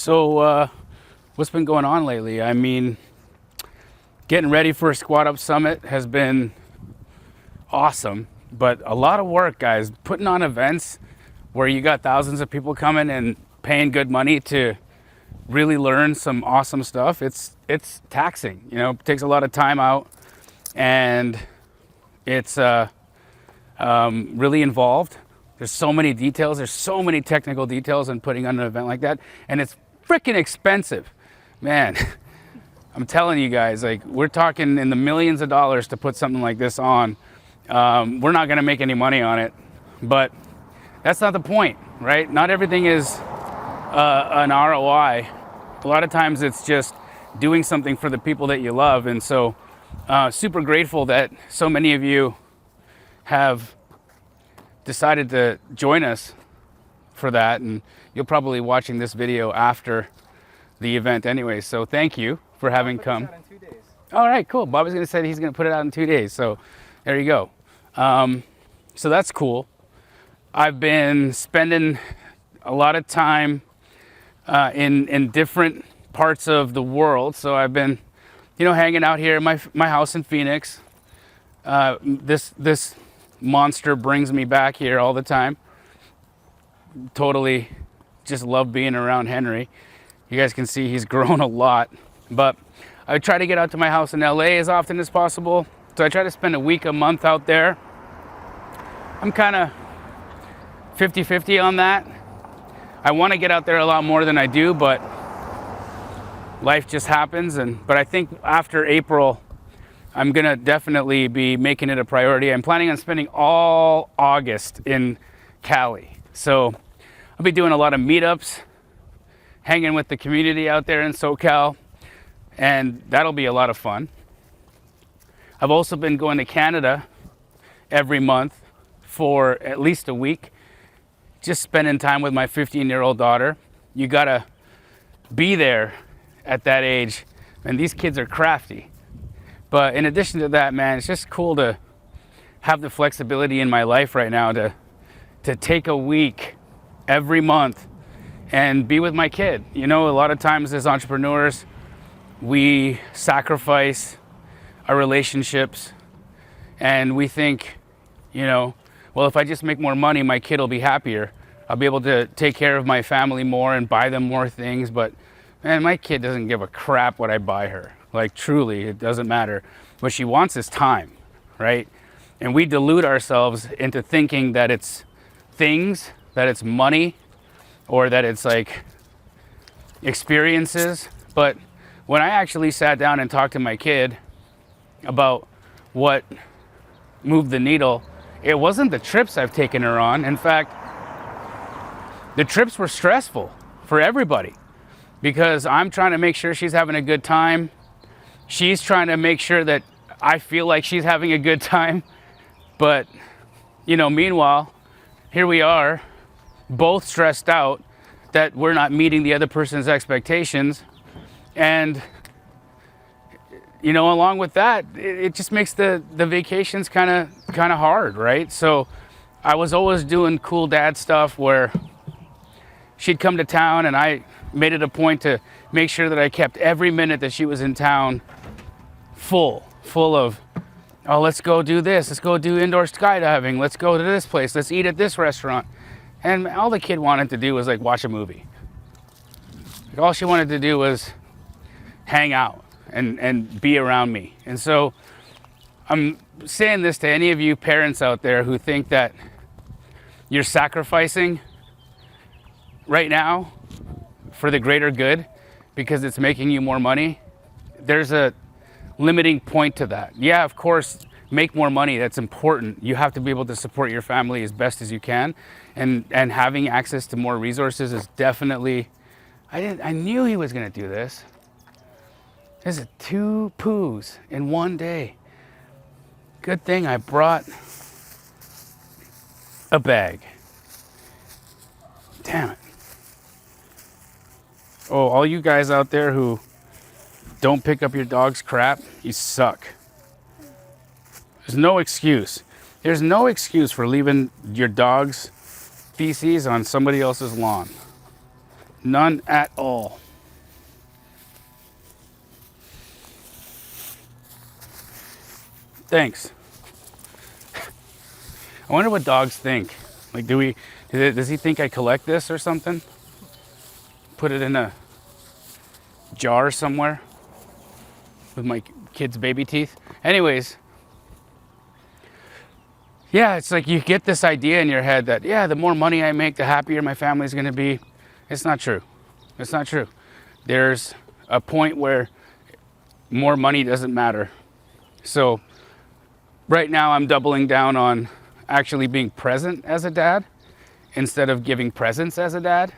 So, what's been going on lately? I mean, getting ready for a Squat Up Summit has been awesome, but a lot of work, guys. Putting on events where you got thousands of people coming and paying good money to really learn some awesome stuff. It's taxing, you know, it takes a lot of time out, and it's really involved. There's so many details. There's so many technical details in putting on an event like that, and it's freaking expensive, man. I'm telling you guys, like, we're talking in the millions of dollars to put something like this on. We're not going to make any money on it, but that's not the point, right? Not everything is an ROI. A lot of times it's just doing something for the people that you love, and so super grateful that so many of you have decided to join us for that, and you'll probably be watching this video after the event anyway, so thank you for having come. All right, cool. Bobby's gonna say he's gonna put it out in 2 days, so there you go. So that's cool. I've been spending a lot of time in different parts of the world, so I've been, you know, hanging out here at my house in Phoenix. This monster brings me back here all the time. Totally just love being around Henry. You guys can see he's grown a lot, but I try to get out to my house in LA as often as possible. So I try to spend a month out there. I'm kind of 50-50 on that. I want to get out there a lot more than I do, but life just happens. But I think after April, I'm gonna definitely be making it a priority. I'm planning on spending all August in Cali. So I'll be doing a lot of meetups, hanging with the community out there in SoCal, and that'll be a lot of fun. I've also been going to Canada every month for at least a week, just spending time with my 15-year-old daughter. You gotta be there at that age, and these kids are crafty. But in addition to that, man, it's just cool to have the flexibility in my life right now to take a week every month and be with my kid. You know, a lot of times as entrepreneurs, we sacrifice our relationships and we think, you know, well, if I just make more money, my kid will be happier. I'll be able to take care of my family more and buy them more things. But man, my kid doesn't give a crap what I buy her. Like, truly, it doesn't matter. What she wants is time, right? And we delude ourselves into thinking that it's things, that it's money, or that it's like experiences. But when I actually sat down and talked to my kid about what moved the needle, it wasn't the trips I've taken her on. In fact, the trips were stressful for everybody because I'm trying to make sure she's having a good time. She's trying to make sure that I feel like she's having a good time. But, you know, meanwhile, here we are, both stressed out that we're not meeting the other person's expectations. And, you know, along with that, it just makes the vacations kind of hard, right? So I was always doing cool dad stuff where she'd come to town and I made it a point to make sure that I kept every minute that she was in town full of, oh, let's go do this, let's go do indoor skydiving, let's go to this place, let's eat at this restaurant. And all the kid wanted to do was like watch a movie. Like, all she wanted to do was hang out and be around me. And so I'm saying this to any of you parents out there who think that you're sacrificing right now for the greater good because it's making you more money. There's a limiting point to that. Yeah, of course, make more money, that's important. You have to be able to support your family as best as you can, and having access to more resources is definitely, I knew he was gonna do this. This is 2 poos in one day. Good thing I brought a bag. Damn it. Oh, all you guys out there who don't pick up your dog's crap, you suck. There's no excuse. There's no excuse for leaving your dog's feces on somebody else's lawn. None at all. Thanks. I wonder what dogs think. Like, does he think I collect this or something? Put it in a jar somewhere with my kid's baby teeth. Anyways, yeah, it's like you get this idea in your head that, yeah, the more money I make, the happier my family's gonna be. It's not true. It's not true. There's a point where more money doesn't matter. So right now I'm doubling down on actually being present as a dad instead of giving presents as a dad.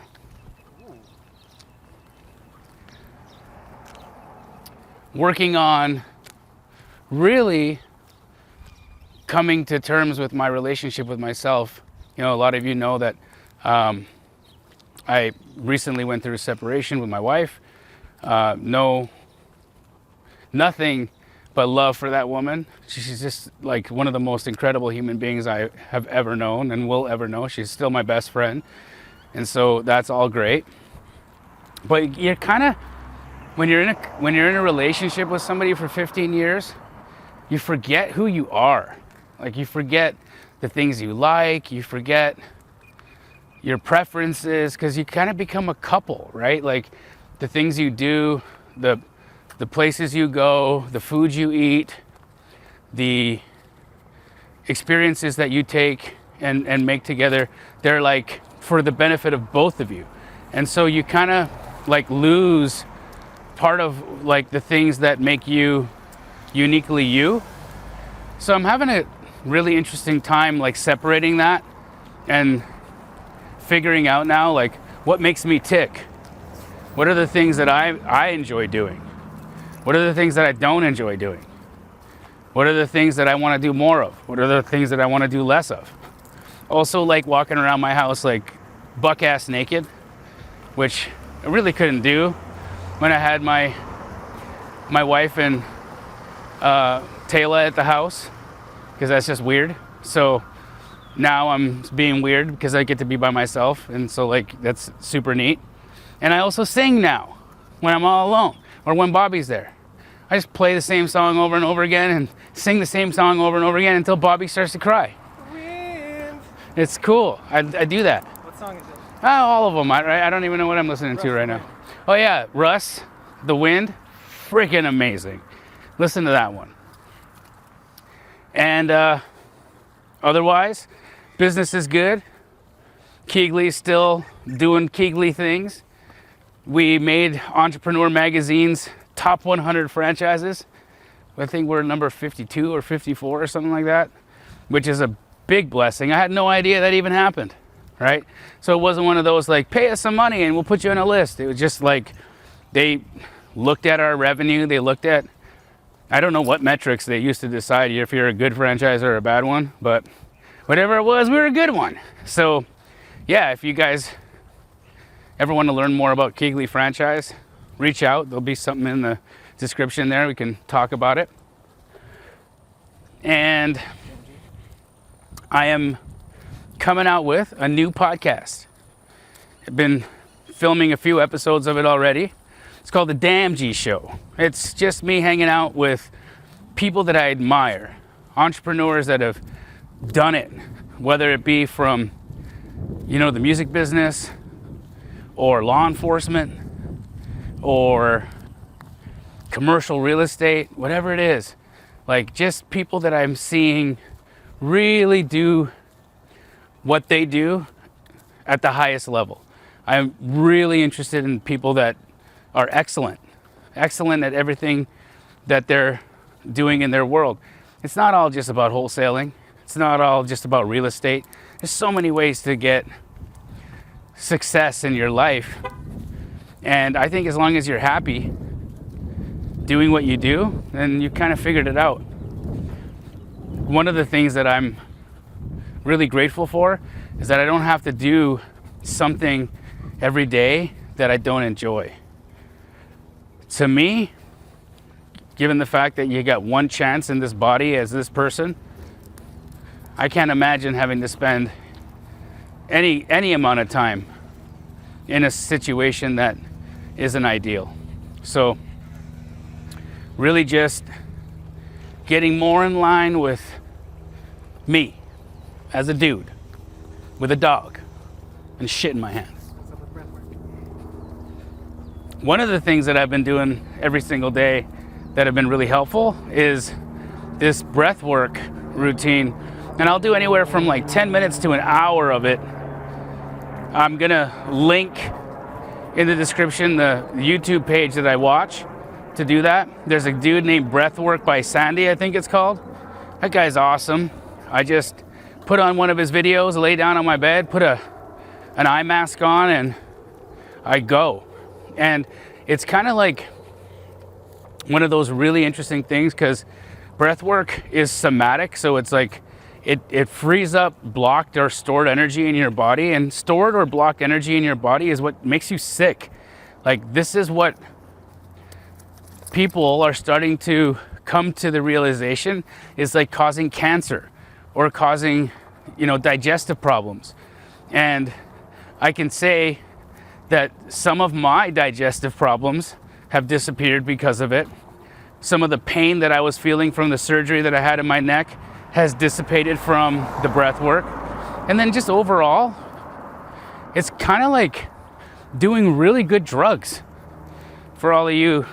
Working on really coming to terms with my relationship with myself. You know, a lot of you know that I recently went through a separation with my wife. Nothing but love for that woman. She's just like one of the most incredible human beings I have ever known and will ever know. She's still my best friend. And so that's all great. But you're kind of, when you're in a relationship with somebody for 15 years, you forget who you are. Like, you forget the things you like, you forget your preferences, because you kind of become a couple, right? Like, the things you do, the places you go, the food you eat, the experiences that you take and make together, they're like for the benefit of both of you. And so you kind of like lose part of like the things that make you uniquely you. So I'm having a really interesting time like separating that and figuring out now like what makes me tick. What are the things that I enjoy doing? What are the things that I don't enjoy doing? What are the things that I want to do more of? What are the things that I want to do less of? Also, like walking around my house like buck-ass naked, which I really couldn't do when I had my wife and Taylor at the house, because that's just weird. So now I'm being weird because I get to be by myself, and so like that's super neat. And I also sing now when I'm all alone or when Bobby's there. I just play the same song over and over again and sing the same song over and over again until Bobby starts to cry. Wind. It's cool. I do that. What song is it? Oh, all of them. I don't even know what I'm listening to right now. Oh yeah, Russ, The Wind, freaking amazing. Listen to that one. And otherwise, business is good. Keegley's still doing Keegley things. We made Entrepreneur Magazine's top 100 franchises. I think we're number 52 or 54 or something like that, which is a big blessing. I had no idea that even happened, right? So it wasn't one of those like, pay us some money and we'll put you on a list. It was just like, they looked at our revenue. They looked at, I don't know what metrics they used to decide if you're a good franchise or a bad one, but whatever it was, we were a good one. So yeah, if you guys ever want to learn more about Keegley franchise, reach out. There'll be something in the description there. We can talk about it. And I am coming out with a new podcast. I've been filming a few episodes of it already. It's called the Damji Show. It's just me hanging out with people that I admire, entrepreneurs that have done it, whether it be from, the music business or law enforcement or commercial real estate, whatever it is. Like, just people that I'm seeing really do what they do at the highest level. I'm really interested in people that are excellent at everything that they're doing in their world. It's not all just about wholesaling. It's not all just about real estate. There's so many ways to get success in your life. And I think as long as you're happy doing what you do, then you kind of figured it out. One of the things that I'm really grateful for is that I don't have to do something every day that I don't enjoy. To me, given the fact that you got one chance in this body as this person, I can't imagine having to spend any amount of time in a situation that isn't ideal. So really just getting more in line with me as a dude with a dog and shit in my hand. One of the things that I've been doing every single day that have been really helpful is this breathwork routine, and I'll do anywhere from like 10 minutes to an hour of it. I'm gonna link in the description the YouTube page that I watch to do that. There's a dude named Breathwork by Sandy, I think it's called. That guy's awesome. I just put on one of his videos, lay down on my bed, put an eye mask on, and I go. And it's kind of like one of those really interesting things, because breathwork is somatic, so it's like it frees up blocked or stored energy in your body, and stored or blocked energy in your body is what makes you sick. Like, this is what people are starting to come to the realization is like causing cancer or causing, digestive problems. And I can say that some of my digestive problems have disappeared because of it. Some of the pain that I was feeling from the surgery that I had in my neck has dissipated from the breath work. And then just overall, it's kind of like doing really good drugs for all of you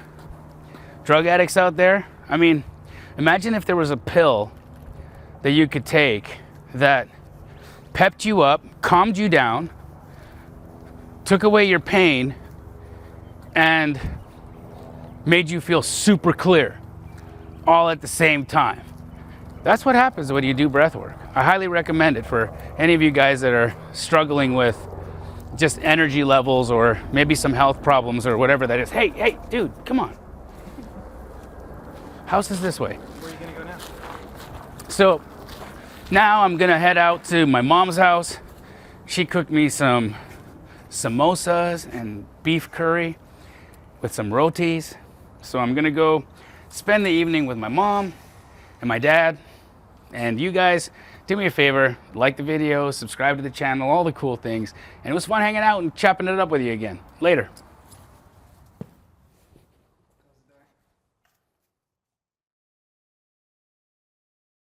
drug addicts out there. I mean, imagine if there was a pill that you could take that pepped you up, calmed you down, took away your pain, and made you feel super clear all at the same time. That's what happens when you do breath work. I highly recommend it for any of you guys that are struggling with just energy levels or maybe some health problems or whatever that is. Hey, dude, come on. House is this way. Where are you gonna go now? So now I'm gonna head out to my mom's house. She cooked me some samosas and beef curry with some rotis. So I'm gonna go spend the evening with my mom and my dad. And you guys, do me a favor, like the video, subscribe to the channel, all the cool things. And it was fun hanging out and chopping it up with you again. Later.